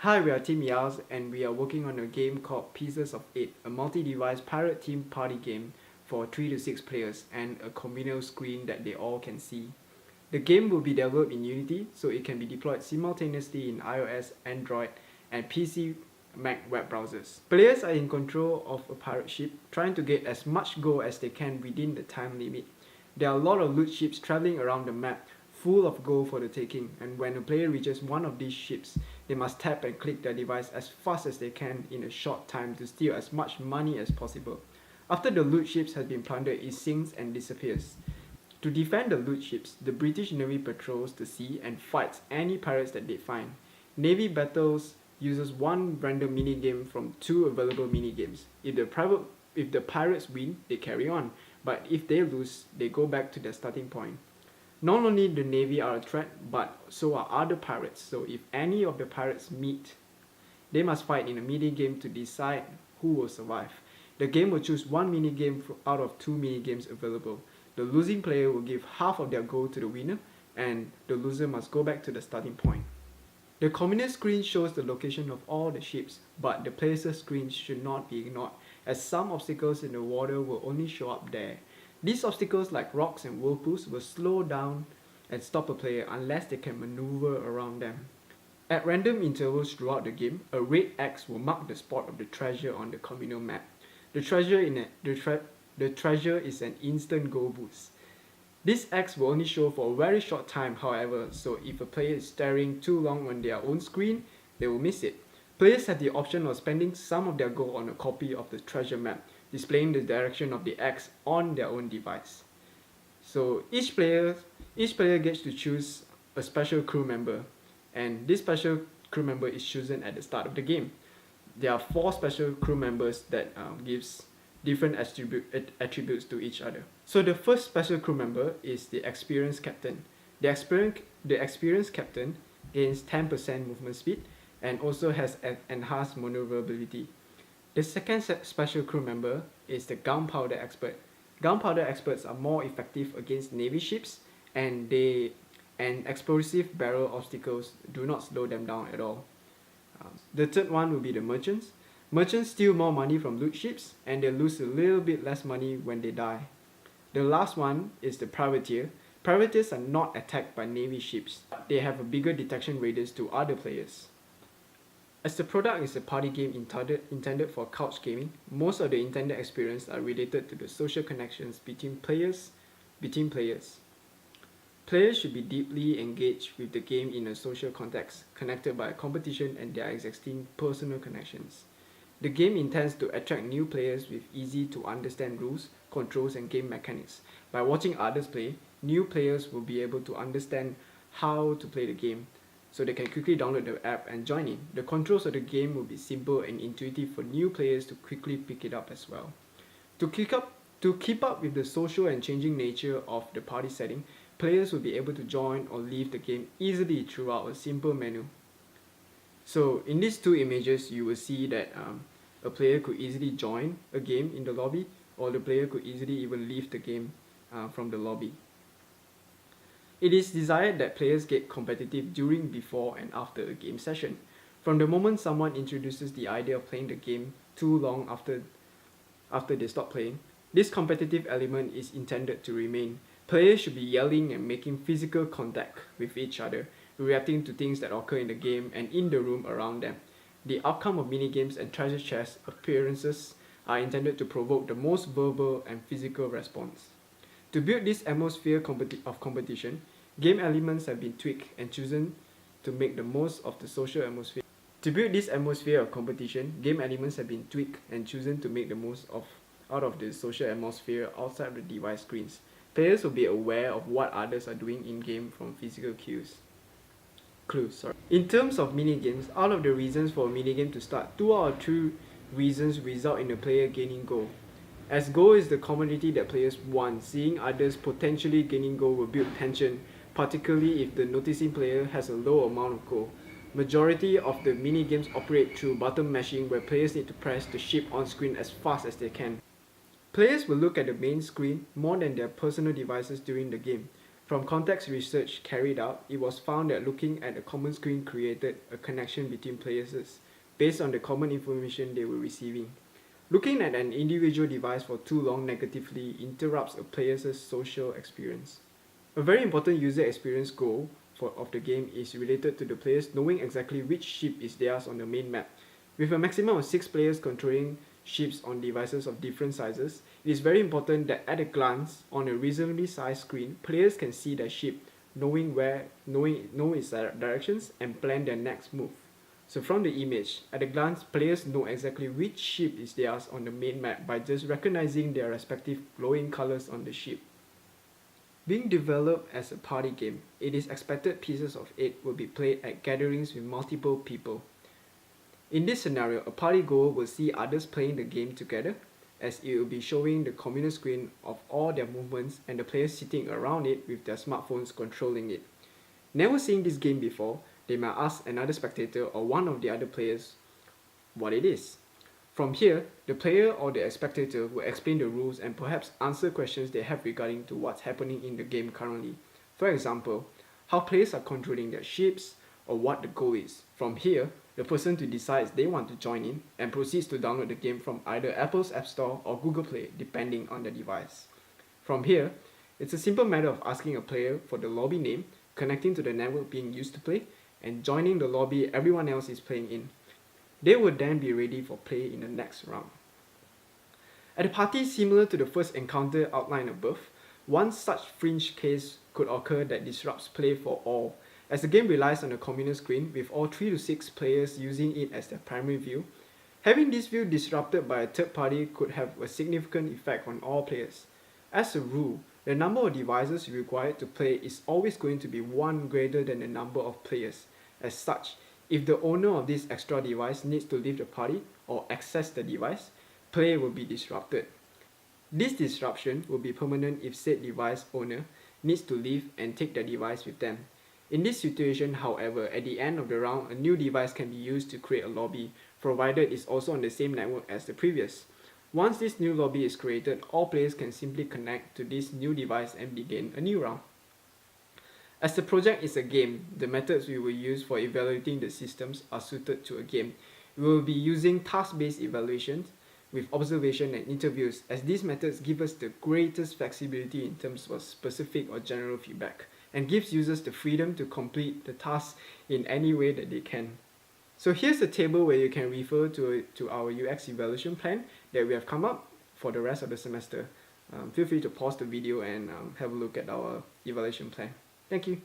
Hi, we are Team Jarls and we are working on a game called Pieces of 8, a multi-device pirate team party game for 3 to 6 players and a communal screen that they all can see. The game will be developed in Unity, so it can be deployed simultaneously in iOS, Android, and PC Mac web browsers. Players are in control of a pirate ship, trying to get as much gold as they can within the time limit. There are a lot of loot ships traveling around the map, full of gold for the taking, and when a player reaches one of these ships, they must tap and click their device as fast as they can in a short time to steal as much money as possible. After the loot ships has been plundered, it sinks and disappears. To defend the loot ships, the British Navy patrols the sea and fights any pirates that they find. Navy battles uses one random minigame from 2 available minigames. If the pirates win, they carry on, but if they lose, they go back to their starting point. Not only the Navy are a threat, but so are other pirates, so if any of the pirates meet, they must fight in a minigame to decide who will survive. The game will choose one minigame out of 2 minigames available. The losing player will give half of their gold to the winner, and the loser must go back to the starting point. The communal screen shows the location of all the ships, but the player's screen should not be ignored, as some obstacles in the water will only show up there. These obstacles like rocks and whirlpools will slow down and stop a player unless they can maneuver around them. At random intervals throughout the game, a red X will mark the spot of the treasure on the communal map. The treasure is an instant gold boost. This X will only show for a very short time, however, so if a player is staring too long on their own screen, they will miss it. Players have the option of spending some of their gold on a copy of the treasure map, displaying the direction of the X on their own device. So each player gets to choose a special crew member, and this special crew member is chosen at the start of the game. There are 4 special crew members that gives different attributes to each other. So the first special crew member is the experienced captain. The experienced captain gains 10% movement speed and also has an enhanced maneuverability. The second special crew member is the gunpowder expert. Gunpowder experts are more effective against navy ships, and explosive barrel obstacles do not slow them down at all. The third one will be the merchants. Merchants steal more money from loot ships, and they lose a little bit less money when they die. The last one is the privateer. Privateers are not attacked by navy ships. They have a bigger detection radius to other players. As the product is a party game intended for couch gaming, most of the intended experience are related to the social connections between players. Players should be deeply engaged with the game in a social context, connected by a competition and their existing personal connections. The game intends to attract new players with easy to understand rules, controls, and game mechanics. By watching others play, new players will be able to understand how to play the game, so they can quickly download the app and join in. The controls of the game will be simple and intuitive for new players to quickly pick it up as well. To keep up with the social and changing nature of the party setting, players will be able to join or leave the game easily throughout a simple menu. So in these 2 images, you will see that a player could easily join a game in the lobby, or the player could easily even leave the game from the lobby. It is desired that players get competitive during, before, and after a game session. From the moment someone introduces the idea of playing the game too long after they stop playing, this competitive element is intended to remain. Players should be yelling and making physical contact with each other, reacting to things that occur in the game and in the room around them. The outcome of minigames and treasure chest appearances are intended to provoke the most verbal and physical response. To build this atmosphere of competition, game elements have been tweaked and chosen to make the most of the social atmosphere. Out of the social atmosphere outside the device screens. Players will be aware of what others are doing in-game from physical clues. In terms of minigames, out of the reasons for a minigame to start, 2 out of 3 reasons result in the player gaining gold. As gold is the commodity that players want, seeing others potentially gaining gold will build tension, particularly if the noticing player has a low amount of gold. Majority of the minigames operate through button mashing, where players need to press the ship on screen as fast as they can. Players will look at the main screen more than their personal devices during the game. From context research carried out, it was found that looking at a common screen created a connection between players based on the common information they were receiving. Looking at an individual device for too long negatively interrupts a player's social experience. A very important user experience goal of the game is related to the players knowing exactly which ship is theirs on the main map. With a maximum of 6 players controlling ships on devices of different sizes, it is very important that at a glance on a reasonably sized screen, players can see their ship, know its directions and plan their next move. So from the image, at a glance, players know exactly which ship is theirs on the main map by just recognizing their respective glowing colors on the ship. Being developed as a party game, it is expected Pieces of 8 will be played at gatherings with multiple people. In this scenario, a party goer will see others playing the game together, as it will be showing the communal screen of all their movements and the players sitting around it with their smartphones controlling it. Never seeing this game before, they might ask another spectator or one of the other players what it is. From here, the player or the spectator will explain the rules and perhaps answer questions they have regarding to what's happening in the game currently. For example, how players are controlling their ships or what the goal is. From here, the person decides they want to join in and proceeds to download the game from either Apple's App Store or Google Play depending on the device. From here, it's a simple matter of asking a player for the lobby name, connecting to the network being used to play, and joining the lobby everyone else is playing in. They will then be ready for play in the next round. At a party similar to the first encounter outlined above, one such fringe case could occur that disrupts play for all. As the game relies on a communal screen with all 3 to 6 players using it as their primary view, having this view disrupted by a third party could have a significant effect on all players. As a rule, the number of devices required to play is always going to be 1 greater than the number of players. As such, if the owner of this extra device needs to leave the party or access the device, play will be disrupted. This disruption will be permanent if said device owner needs to leave and take the device with them. In this situation, however, at the end of the round, a new device can be used to create a lobby, provided it's also on the same network as the previous. Once this new lobby is created, all players can simply connect to this new device and begin a new round. As the project is a game, the methods we will use for evaluating the systems are suited to a game. We will be using task-based evaluations with observation and interviews, as these methods give us the greatest flexibility in terms of specific or general feedback, and gives users the freedom to complete the task in any way that they can. So here's a table where you can refer to our UX evaluation plan that we have come up for the rest of the semester. Feel free to pause the video and have a look at our evaluation plan. Thank you.